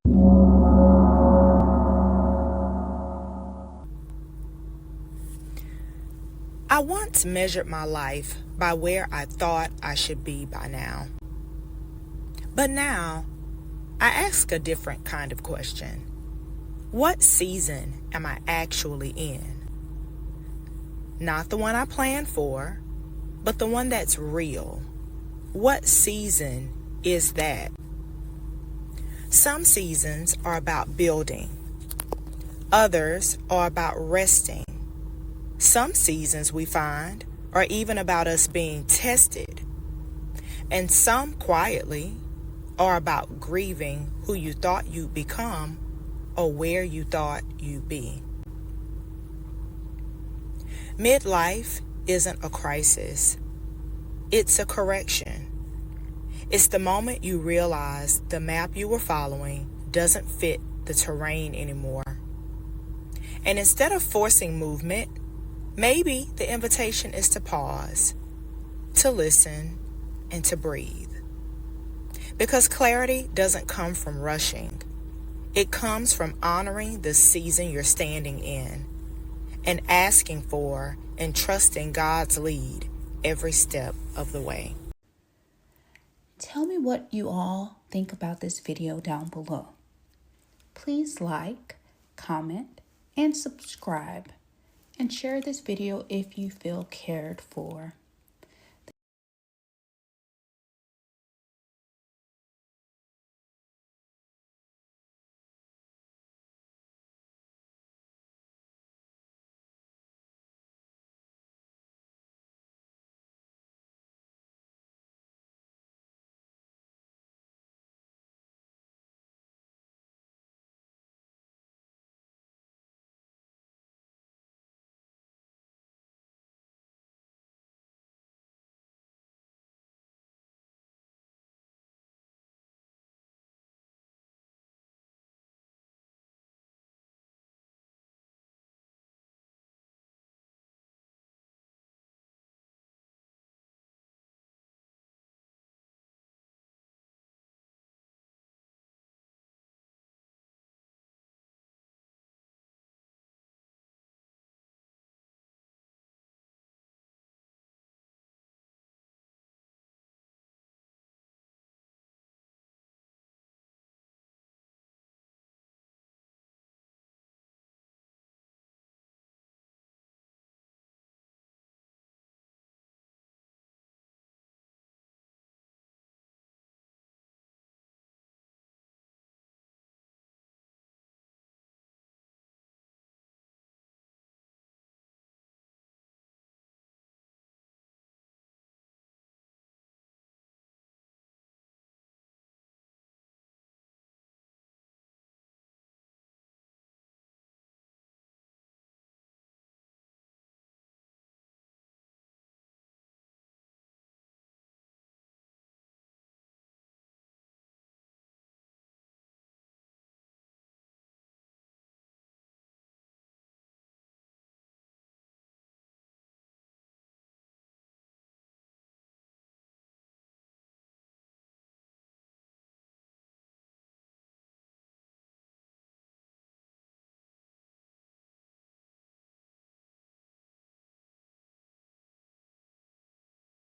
I once measured my life by where I thought I should be by now. But now, I ask a different kind of question. What season am I actually in? Not the one I planned for, but the one that's real. What season is that? Some seasons are about building. Others are about resting. Some seasons, we find, are even about us being tested. And some, quietly, are about grieving who you thought you'd become or where you thought you'd be. Midlife isn't a crisis. It's a correction. It's the moment you realize the map you were following doesn't fit the terrain anymore. And instead of forcing movement, maybe the invitation is to pause, to listen, and to breathe. Because clarity doesn't come from rushing. It comes from honoring the season you're standing in and asking for and trusting God's lead every step of the way. Tell me what you all think about this video down below. Please like, comment, and subscribe. And share this video if you feel cared for.